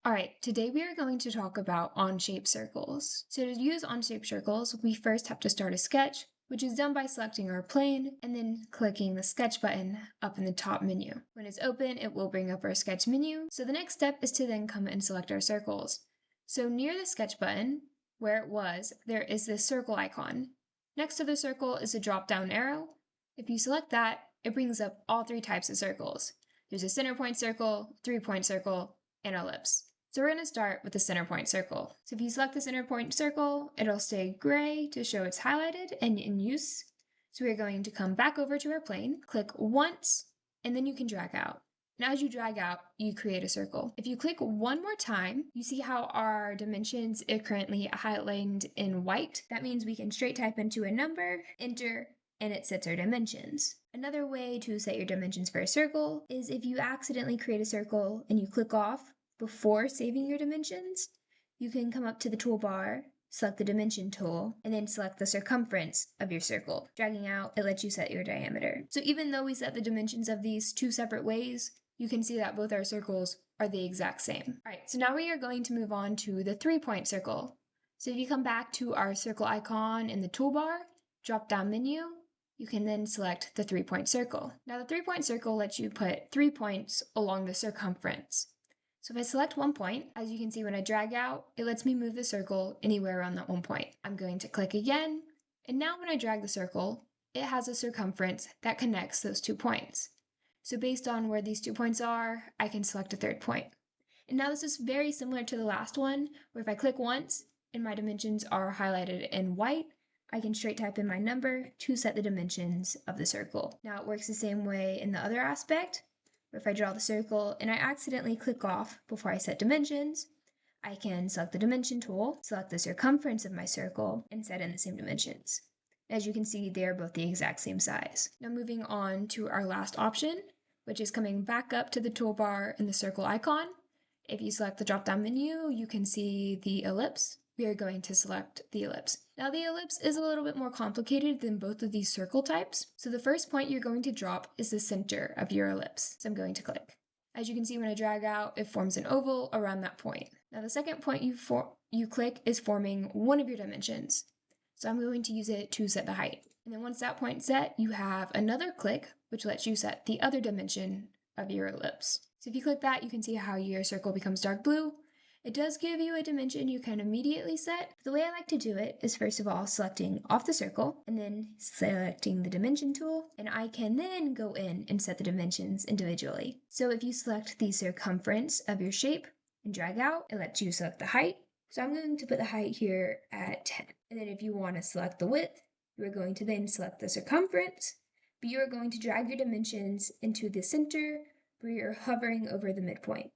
Alright, today we are going to talk about Onshape circles. So to use Onshape circles, we first have to start a sketch, which is done by selecting our plane and then clicking the sketch button up in the top menu. When it's open, it will bring up our sketch menu. So the next step is to then come and select our circles. So near the sketch button, where it was, there is this circle icon. Next to the circle is a drop-down arrow. If you select that, it brings up all three types of circles. There's a center point circle, 3-point circle, and ellipse. So we're going to start with the center point circle. So if you select the center point circle, it'll stay gray to show it's highlighted and in use. So we're going to come back over to our plane, click once, and then you can drag out. Now as you drag out, you create a circle. If you click one more time, you see how our dimensions are currently highlighted in white. That means we can straight type into a number, enter, and it sets our dimensions. Another way to set your dimensions for a circle is if you accidentally create a circle and you click off before saving your dimensions, you can come up to the toolbar, select the dimension tool, and then select the circumference of your circle. Dragging out, it lets you set your diameter. So even though we set the dimensions of these two separate ways, you can see that both our circles are the exact same. All right, so now we are going to move on to the 3-point circle. So if you come back to our circle icon in the toolbar, drop down menu, you can then select the 3-point circle. Now the 3-point circle lets you put 3 points along the circumference. So if I select 1 point, as you can see when I drag out, it lets me move the circle anywhere around that 1 point. I'm going to click again, and now when I drag the circle, it has a circumference that connects those 2 points. So based on where these 2 points are, I can select a third point. And now this is very similar to the last one, where if I click once and my dimensions are highlighted in white, I can straight type in my number to set the dimensions of the circle. Now it works the same way in the other aspect. If I draw the circle and I accidentally click off before I set dimensions, I can select the dimension tool, select the circumference of my circle, and set in the same dimensions. As you can see, they are both the exact same size. Now moving on to our last option, which is coming back up to the toolbar in the circle icon. If you select the drop-down menu, you can see the ellipse. We are going to select the ellipse. Now the ellipse is a little bit more complicated than both of these circle types. So the first point you're going to drop is the center of your ellipse. So I'm going to click. As you can see when I drag out, it forms an oval around that point. Now the second point you click is forming one of your dimensions. So I'm going to use it to set the height. And then once that point's set, you have another click, which lets you set the other dimension of your ellipse. So if you click that, you can see how your circle becomes dark blue. It does give you a dimension you can immediately set. The way I like to do it is first of all selecting off the circle and then selecting the dimension tool, and I can then go in and set the dimensions individually. So if you select the circumference of your shape and drag out, it lets you select the height. So I'm going to put the height here at 10. And then if you want to select the width, you are going to then select the circumference, but you are going to drag your dimensions into the center where you're hovering over the midpoint.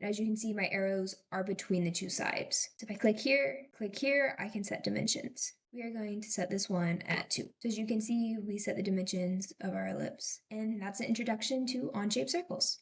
As you can see, my arrows are between the two sides. So if I click here, I can set dimensions. We are going to set this one at 2. So as you can see, we set the dimensions of our ellipse. And that's an introduction to Onshape circles.